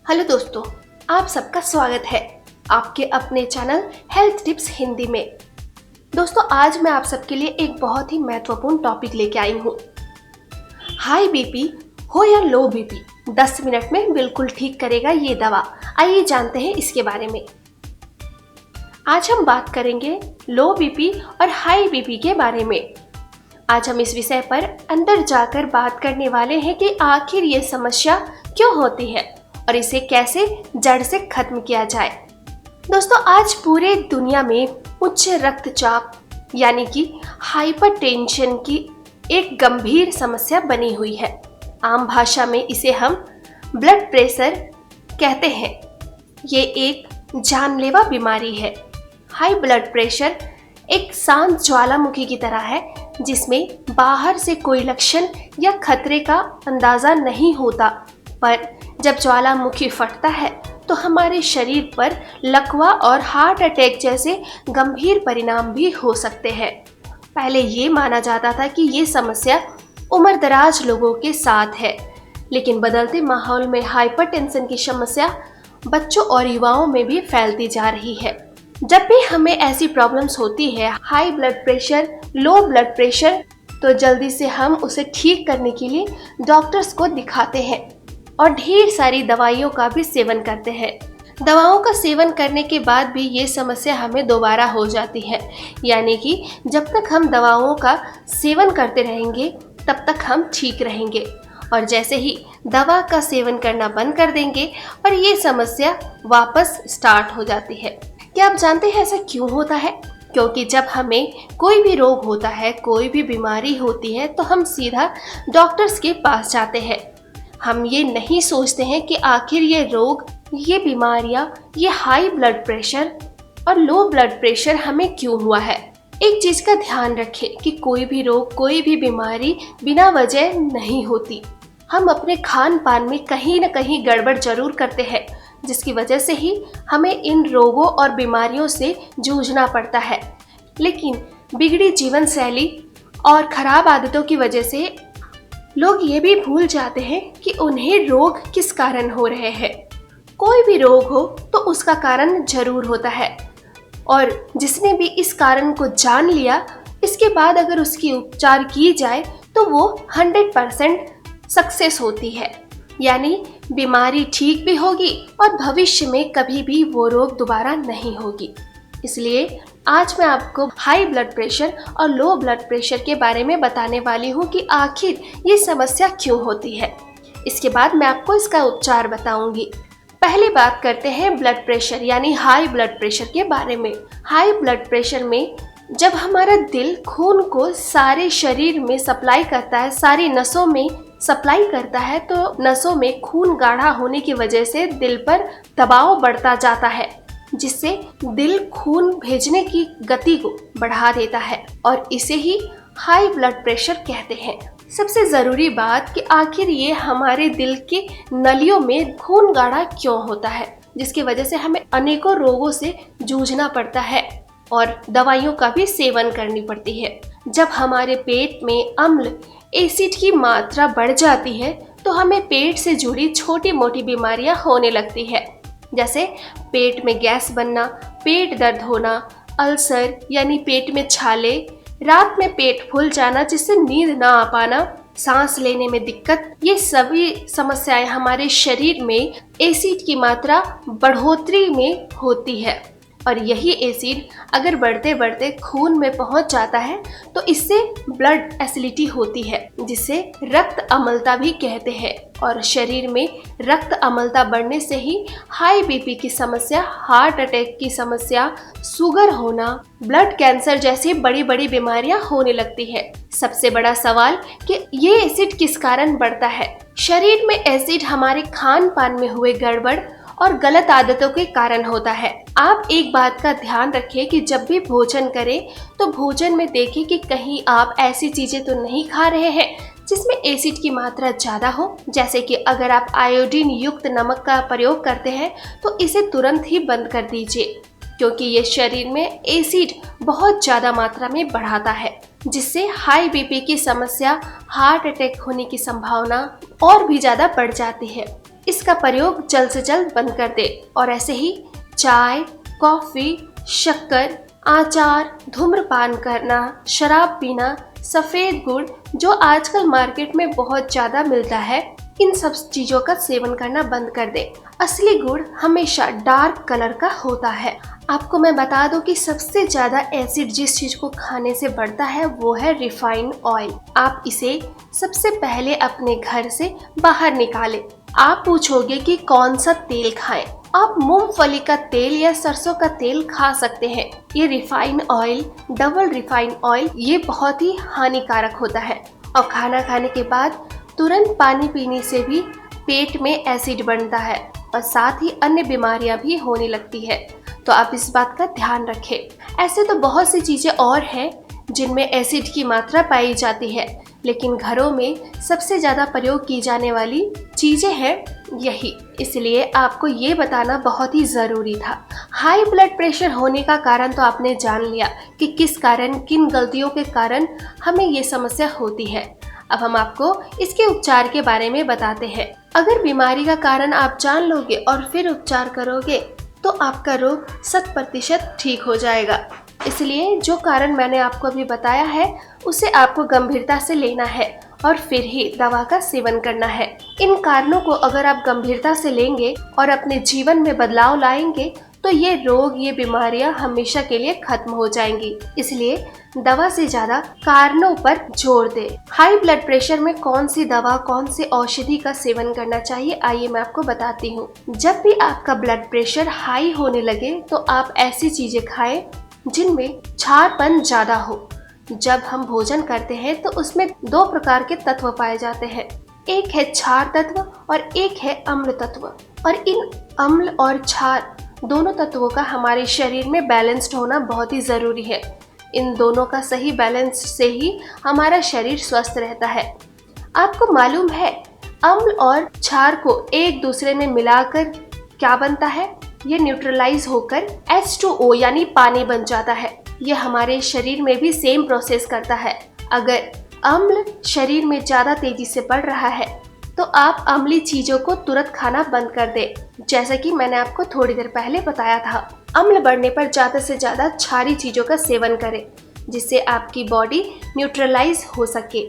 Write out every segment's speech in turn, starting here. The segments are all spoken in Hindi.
हेलो दोस्तों, आप सबका स्वागत है आपके अपने चैनल हेल्थ टिप्स हिंदी में। दोस्तों, आज मैं आप सबके लिए एक बहुत ही महत्वपूर्ण टॉपिक लेके आई हूँ। हाई बीपी हो या लो बीपी 10 मिनट में बिल्कुल ठीक करेगा ये दवा। आइए जानते हैं इसके बारे में। आज हम बात करेंगे लो बीपी और हाई बीपी के बारे में। आज हम इस विषय पर अंदर जाकर बात करने वाले हैं कि आखिर ये समस्या क्यों होती है और इसे कैसे जड़ से खत्म किया जाए। दोस्तों, आज पूरे दुनिया में उच्च रक्तचाप यानी कि हाइपरटेंशन की एक गंभीर समस्या बनी हुई है। आम भाषा में इसे हम ब्लड प्रेशर कहते हैं। ये एक जानलेवा बीमारी है। हाई ब्लड प्रेशर एक शांत ज्वालामुखी की तरह है जिसमें बाहर से कोई लक्षण या खतरे का अंदाजा नहीं होता, पर जब ज्वालामुखी फटता है तो हमारे शरीर पर लकवा और हार्ट अटैक जैसे गंभीर परिणाम भी हो सकते हैं। पहले ये माना जाता था कि ये समस्या उम्रदराज लोगों के साथ है, लेकिन बदलते माहौल में हाइपरटेंशन की समस्या बच्चों और युवाओं में भी फैलती जा रही है। जब भी हमें ऐसी प्रॉब्लम्स होती है, high blood pressure, low blood pressure, तो जल्दी से हम उसे ठीक करने के लिए डॉक्टर्स को दिखाते हैं और ढेर सारी दवाइयों का भी सेवन करते हैं। दवाओं का सेवन करने के बाद भी ये समस्या हमें दोबारा हो जाती है, यानी कि जब तक हम दवाओं का सेवन करते रहेंगे तब तक हम ठीक रहेंगे, और जैसे ही दवा का सेवन करना बंद कर देंगे और ये समस्या वापस स्टार्ट हो जाती है। क्या आप जानते हैं ऐसा क्यों होता है? क्योंकि जब हमें कोई भी रोग होता है, कोई भी बीमारी होती है, तो हम सीधा डॉक्टर्स के पास जाते हैं। हम ये नहीं सोचते हैं कि आखिर ये रोग, ये बीमारियां, ये हाई ब्लड प्रेशर और लो ब्लड प्रेशर हमें क्यों हुआ है। एक चीज़ का ध्यान रखें कि कोई भी रोग, कोई भी बीमारी बिना वजह नहीं होती। हम अपने खान पान में कहीं न कहीं गड़बड़ जरूर करते हैं, जिसकी वजह से ही हमें इन रोगों और बीमारियों से जूझना पड़ता है। लेकिन बिगड़ी जीवन शैली और खराब आदतों की वजह से लोग ये भी भूल जाते हैं कि उन्हें रोग किस कारण हो रहे हैं। कोई भी रोग हो तो उसका कारण जरूर होता है, और जिसने भी इस कारण को जान लिया, इसके बाद अगर उसकी उपचार की जाए तो वो 100% सक्सेस होती है, यानी बीमारी ठीक भी होगी और भविष्य में कभी भी वो रोग दोबारा नहीं होगी। इसलिए आज मैं आपको हाई ब्लड प्रेशर और लो ब्लड प्रेशर के बारे में बताने वाली हूँ कि आखिर ये समस्या क्यों होती है। इसके बाद मैं आपको इसका उपचार बताऊंगी। पहले बात करते हैं ब्लड प्रेशर यानी हाई ब्लड प्रेशर के बारे में। हाई ब्लड प्रेशर में जब हमारा दिल खून को सारे शरीर में सप्लाई करता है, सारी नसों में सप्लाई करता है, तो नसों में खून गाढ़ा होने की वजह से दिल पर दबाव बढ़ता जाता है, जिससे दिल खून भेजने की गति को बढ़ा देता है, और इसे ही हाई ब्लड प्रेशर कहते हैं। सबसे ज़रूरी बात कि आखिर ये हमारे दिल की नलियों में खून गाढ़ा क्यों होता है, जिसकी वजह से हमें अनेकों रोगों से जूझना पड़ता है और दवाइयों का भी सेवन करनी पड़ती है। जब हमारे पेट में अम्ल, एसिड की मात्रा बढ़ जाती है तो हमें पेट से जुड़ी छोटी मोटी बीमारियां होने लगती है, जैसे पेट में गैस बनना, पेट दर्द होना, अल्सर यानी पेट में छाले, रात में पेट फूल जाना जिससे नींद ना आ पाना, सांस लेने में दिक्कत। ये सभी समस्याएं हमारे शरीर में एसिड की मात्रा बढ़ोतरी में होती है, और यही एसिड अगर बढ़ते बढ़ते खून में पहुंच जाता है तो इससे ब्लड एसिडिटी होती है, जिसे रक्त अम्लता भी कहते हैं, और शरीर में रक्त अम्लता बढ़ने से ही हाई बीपी की समस्या, हार्ट अटैक की समस्या, शुगर होना, ब्लड कैंसर जैसी बड़ी बड़ी बीमारियां होने लगती है। सबसे बड़ा सवाल कि ये एसिड किस कारण बढ़ता है। शरीर में एसिड हमारे खान पान में हुए गड़बड़ और गलत आदतों के कारण होता है। आप एक बात का ध्यान रखें कि जब भी भोजन करें तो भोजन में देखें कि कहीं आप ऐसी चीजें तो नहीं खा रहे हैं जिसमें एसिड की मात्रा ज़्यादा हो। जैसे कि अगर आप आयोडीन युक्त नमक का प्रयोग करते हैं तो इसे तुरंत ही बंद कर दीजिए, क्योंकि ये शरीर में एसिड बहुत ज़्यादा मात्रा में बढ़ाता है, जिससे हाई बीपी की समस्या, हार्ट अटैक होने की संभावना और भी ज़्यादा बढ़ जाती है। इसका प्रयोग जल्द से जल्द बंद कर दे। और ऐसे ही चाय, कॉफी, शक्कर, आचार, धूम्रपान करना, शराब पीना, सफेद गुड़ जो आजकल मार्केट में बहुत ज्यादा मिलता है, इन सब चीजों का सेवन करना बंद कर दे। असली गुड़ हमेशा डार्क कलर का होता है। आपको मैं बता दूं कि सबसे ज्यादा एसिड जिस चीज को खाने से बढ़ता है वो है रिफाइंड ऑयल। आप इसे सबसे पहले अपने घर से बाहर निकालें। आप पूछोगे कि कौन सा तेल खाएं? आप मूंगफली का तेल या सरसों का तेल खा सकते हैं। ये refined oil, double refined oil, ये बहुत ही हानिकारक होता है। और खाना खाने के बाद तुरंत पानी पीने से भी पेट में एसिड बनता है और साथ ही अन्य बीमारियां भी होने लगती है। तो आप इस बात का ध्यान रखें। ऐसे तो बहुत सी चीजें और हैं जिनमें एसिड की मात्रा पाई जाती है, लेकिन घरों में सबसे ज्यादा प्रयोग की जाने वाली चीजें हैं यही। इसलिए आपको ये बताना बहुत ही जरूरी था। हाई ब्लड प्रेशर होने का कारण तो आपने जान लिया कि किस कारण, किन गलतियों के कारण हमें ये समस्या होती है। अब हम आपको इसके उपचार के बारे में बताते हैं। अगर बीमारी का कारण आप जान लोगे और फिर उपचार करोगे तो आपका रोग 100% ठीक हो जाएगा। इसलिए जो कारण मैंने आपको अभी बताया है उसे आपको गंभीरता से लेना है और फिर ही दवा का सेवन करना है। इन कारणों को अगर आप गंभीरता से लेंगे और अपने जीवन में बदलाव लाएंगे तो ये रोग, ये बीमारियां हमेशा के लिए खत्म हो जाएंगी। इसलिए दवा से ज्यादा कारणों पर जोर दें। हाई ब्लड प्रेशर में कौन सी दवा, कौन सी औषधि का सेवन करना चाहिए, आइए मैं आपको बताती हूँ। जब भी आपका ब्लड प्रेशर हाई होने लगे तो आप ऐसी चीजें खाएं जिनमें क्षारपन ज्यादा हो। जब हम भोजन करते हैं तो उसमें 2 प्रकार के तत्व पाए जाते हैं, एक है क्षार तत्व और एक है अम्ल तत्व। और इन अम्ल और क्षार दोनों तत्वों का हमारे शरीर में बैलेंस्ड होना बहुत ही जरूरी है। इन दोनों का सही बैलेंस से ही हमारा शरीर स्वस्थ रहता है। आपको मालूम है अम्ल और क्षार को एक दूसरे में मिलाकर क्या बनता है? ये न्यूट्रलाइज होकर H2O यानी पानी बन जाता है। ये हमारे शरीर में भी सेम प्रोसेस करता है। अगर अम्ल शरीर में ज्यादा तेजी से बढ़ रहा है तो आप अम्लीय चीजों को तुरंत खाना बंद कर दें, जैसा कि मैंने आपको थोड़ी देर पहले बताया था। अम्ल बढ़ने पर ज्यादा से ज्यादा क्षारीय चीजों का सेवन करें जिससे आपकी बॉडी न्यूट्रलाइज हो सके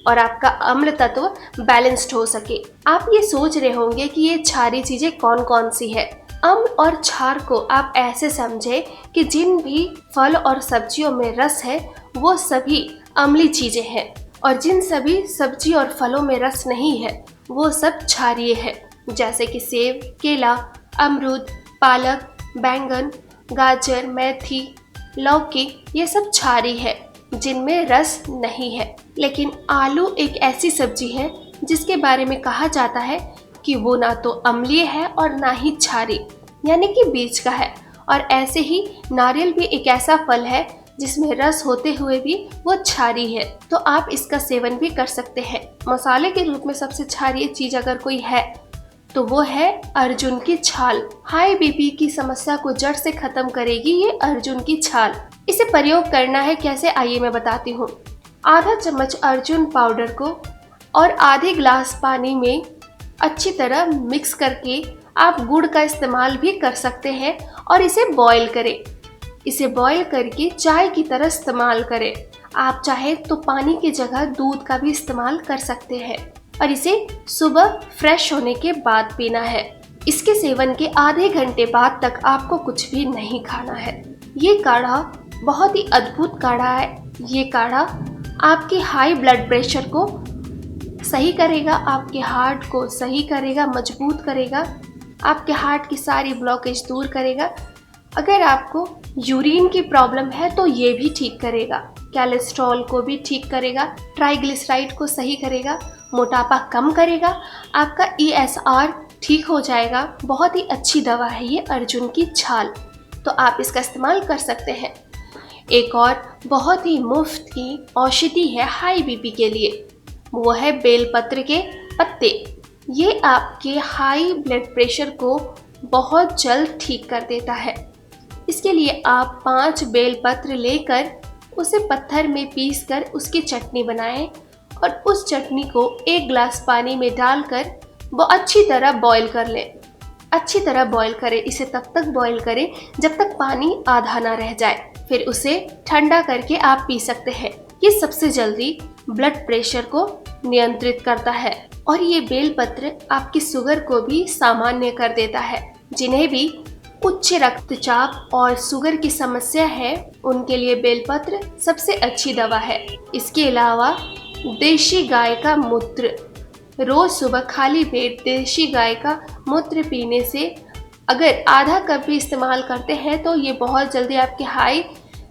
और आपका अम्ल तत्व बैलेंस्ड हो सके। आप ये सोच रहे होंगे कि ये क्षारीय चीजें कौन कौन सी है। अम्ल और क्षार को आप ऐसे समझे कि जिन भी फल और सब्जियों में रस है वो सभी अम्लीय चीजें हैं और जिन सभी सब्जी और फलों में रस नहीं है वो सब क्षारीय है, जैसे कि सेब, केला, अमरूद, पालक, बैंगन, गाजर, मेथी, लौकी, ये सब क्षारीय है जिनमें रस नहीं है। लेकिन आलू एक ऐसी सब्जी है जिसके बारे में कहा जाता है कि वो ना तो अम्लीय है और ना ही क्षारीय, यानी कि बीच का है। और ऐसे ही नारियल भी एक ऐसा फल है जिसमें रस होते हुए भी वो क्षारीय है, तो आप इसका सेवन भी कर सकते हैं। मसाले के रूप में सबसे क्षारीय चीज अगर कोई है तो वो है अर्जुन की छाल। हाई बीपी की समस्या को जड़ से खत्म करेगी ये अर्जुन की छाल। इसे प्रयोग करना है कैसे, आइए मैं बताती हूँ। आधा चम्मच अर्जुन पाउडर को और आधे ग्लास पानी में अच्छी तरह मिक्स करके आप गुड़ का इस्तेमाल भी कर सकते हैं और इसे बॉईल करें। इसे बॉईल करके चाय की तरह इस्तेमाल करें। आप चाहे तो पानी की जगह दूध का भी इस्तेमाल कर सकते हैं और इसे सुबह फ्रेश होने के बाद पीना है। इसके सेवन के आधे घंटे बाद तक आपको कुछ भी नहीं खाना है। ये काढ़ा बहुत ही अद्भुत काढ़ा है। ये काढ़ा आपके हाई ब्लड प्रेशर को सही करेगा, आपके हार्ट को सही करेगा, मजबूत करेगा, आपके हार्ट की सारी ब्लॉकेज दूर करेगा। अगर आपको यूरिन की प्रॉब्लम है तो ये भी ठीक करेगा, कोलेस्ट्रॉल को भी ठीक करेगा, ट्राइग्लिसराइड को सही करेगा, मोटापा कम करेगा, आपका ESR ठीक हो जाएगा। बहुत ही अच्छी दवा है ये अर्जुन की छाल, तो आप इसका इस्तेमाल कर सकते हैं। एक और बहुत ही मुफ्त की औषधि है हाई बीपी के लिए, वो है बेलपत्र के पत्ते। ये आपके हाई ब्लड प्रेशर को बहुत जल्द ठीक कर देता है। इसके लिए आप 5 बेलपत्र लेकर उसे पत्थर में पीसकर उसकी चटनी बनाएं और उस चटनी को 1 गिलास पानी में डालकर वो अच्छी तरह बॉईल कर लें। अच्छी तरह बॉईल करें, इसे तब तक बॉईल करें जब तक पानी आधा ना रह जाए। फिर उसे ठंडा करके आप पी सकते हैं। ये सबसे जल्दी ब्लड प्रेशर को नियंत्रित करता है और ये बेलपत्र आपकी शुगर को भी सामान्य कर देता है। जिन्हें भी उच्च रक्तचाप और शुगर की समस्या है, उनके लिए बेलपत्र सबसे अच्छी दवा है। इसके अलावा देशी गाय का मूत्र, रोज सुबह खाली पेट देशी गाय का मूत्र पीने से अगर आधा कप भी इस्तेमाल करते हैं तो ये बहुत जल्दी आपके हाई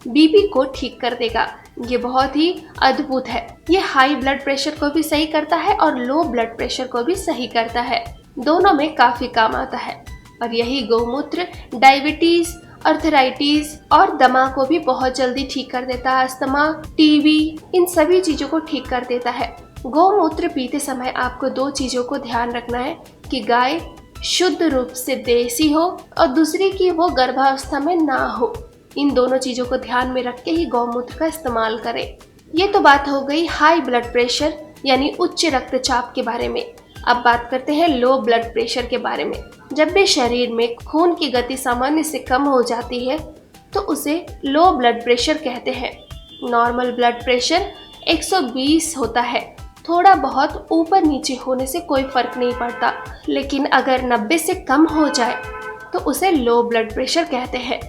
बीपी को ठीक कर देगा। ये बहुत ही अद्भुत है। ये हाई ब्लड प्रेशर को भी सही करता है और लो ब्लड प्रेशर को भी सही करता है। दोनों में काफी काम आता है। और यही गौमूत्र डायबिटीज, अर्थराइटिस और दमा को भी बहुत जल्दी ठीक कर देता है। अस्थमा, टीबी, इन सभी चीजों को ठीक कर देता है। गौमूत्र पीते समय आपको 2 चीजों को ध्यान रखना है कि गाय शुद्ध रूप से देसी हो और दूसरी कि वो गर्भावस्था में ना हो। इन दोनों चीजों को ध्यान में रख के ही गौमूत्र का इस्तेमाल करें। ये तो बात हो गई हाई ब्लड प्रेशर यानी उच्च रक्तचाप के बारे में। अब बात करते हैं लो ब्लड प्रेशर के बारे में। जब भी शरीर में खून की गति सामान्य से कम हो जाती है तो उसे लो ब्लड प्रेशर कहते हैं। नॉर्मल ब्लड प्रेशर 120 होता है। थोड़ा बहुत ऊपर नीचे होने से कोई फर्क नहीं पड़ता, लेकिन अगर 90 से कम हो जाए तो उसे लो ब्लड प्रेशर कहते हैं।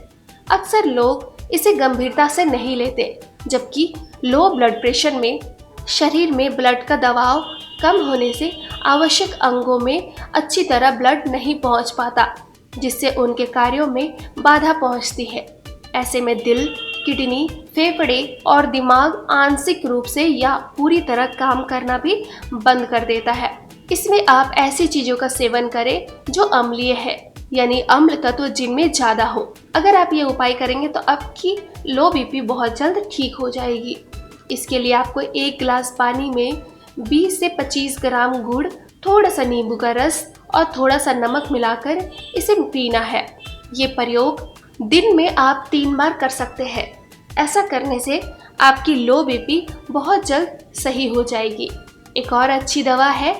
अक्सर लोग इसे गंभीरता से नहीं लेते, जबकि लो ब्लड प्रेशर में शरीर में ब्लड का दबाव कम होने से आवश्यक अंगों में अच्छी तरह ब्लड नहीं पहुंच पाता, जिससे उनके कार्यों में बाधा पहुंचती है। ऐसे में दिल, किडनी, फेफड़े और दिमाग आंशिक रूप से या पूरी तरह काम करना भी बंद कर देता है। इसमें आप ऐसी चीजों का सेवन करें जो अम्लीय है, यानी अम्ल तत्व जिनमें ज्यादा हो। अगर आप ये उपाय करेंगे तो आपकी लो बीपी बहुत जल्द ठीक हो जाएगी। इसके लिए आपको 1 गिलास पानी में 20 से 25 ग्राम गुड़, थोड़ा सा नींबू का रस और थोड़ा सा नमक मिलाकर इसे पीना है। ये प्रयोग दिन में आप 3 बार कर सकते हैं। ऐसा करने से आपकी लो बीपी बहुत जल्द सही हो जाएगी। एक और अच्छी दवा है,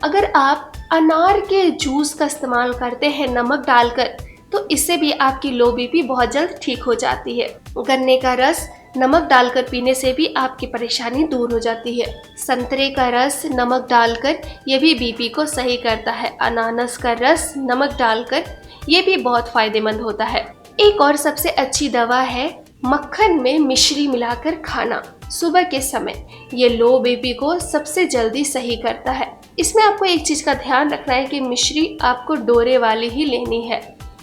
अगर आप अनार के जूस का इस्तेमाल करते हैं नमक डालकर, तो इससे भी आपकी लो बीपी बहुत जल्द ठीक हो जाती है। गन्ने का रस नमक डालकर पीने से भी आपकी परेशानी दूर हो जाती है। संतरे का रस नमक डालकर ये भी बीपी को सही करता है। अनानास का रस नमक डालकर ये भी बहुत फायदेमंद होता है। एक और सबसे अच्छी दवा है मक्खन में मिश्री मिलाकर खाना सुबह के समय। ये लो बीपी को सबसे जल्दी सही करता है। इसमें आपको एक चीज का ध्यान रखना है कि मिश्री आपको डोरे वाली ही लेनी है,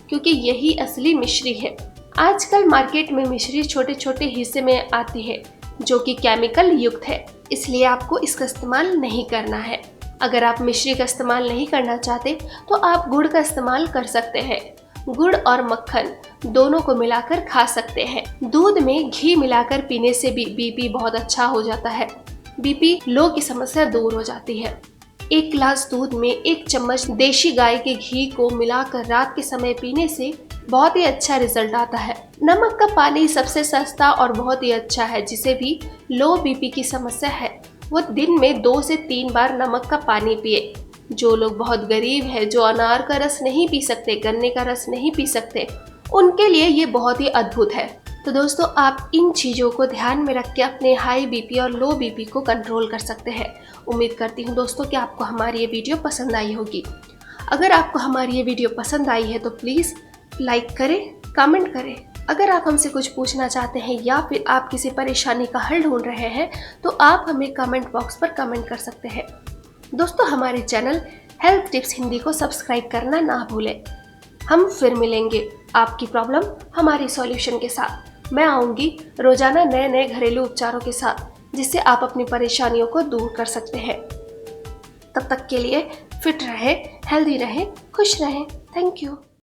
क्योंकि यही असली मिश्री है। आजकल मार्केट में मिश्री छोटे छोटे हिस्से में आती है जो कि केमिकल युक्त है, इसलिए आपको इसका इस्तेमाल नहीं करना है। अगर आप मिश्री का इस्तेमाल नहीं करना चाहते तो आप गुड़ का इस्तेमाल कर सकते हैं। गुड़ और मक्खन दोनों को मिलाकर खा सकते हैं। दूध में घी मिलाकर पीने से भी बीपी बहुत अच्छा हो जाता है। बीपी लो की समस्या दूर हो जाती है। 1 गिलास दूध में 1 चम्मच देशी गाय के घी को मिलाकर रात के समय पीने से बहुत ही अच्छा रिजल्ट आता है। नमक का पानी सबसे सस्ता और बहुत ही अच्छा है। जिसे भी लो बीपी की समस्या है वो दिन में 2 से 3 बार नमक का पानी पिए। जो लोग बहुत गरीब है, जो अनार का रस नहीं पी सकते, गन्ने का रस नहीं पी सकते, उनके लिए ये बहुत ही अद्भुत है। तो दोस्तों, आप इन चीज़ों को ध्यान में रख के अपने हाई बीपी और लो बीपी को कंट्रोल कर सकते हैं। उम्मीद करती हूँ दोस्तों कि आपको हमारी ये वीडियो पसंद आई होगी। अगर आपको हमारी ये वीडियो पसंद आई है तो प्लीज़ लाइक करें, कमेंट करें। अगर आप हमसे कुछ पूछना चाहते हैं या फिर आप किसी परेशानी का हल ढूंढ रहे हैं तो आप हमें कमेंट बॉक्स पर कमेंट कर सकते हैं। दोस्तों, हमारे चैनल हेल्थ टिप्स हिंदी को सब्सक्राइब करना ना भूलें। हम फिर मिलेंगे आपकी प्रॉब्लम हमारी सॉल्यूशन के साथ। मैं आऊँगी रोजाना नए नए घरेलू उपचारों के साथ, जिससे आप अपनी परेशानियों को दूर कर सकते हैं। तब तक के लिए फिट रहें, हेल्दी रहें, खुश रहें। Thank you.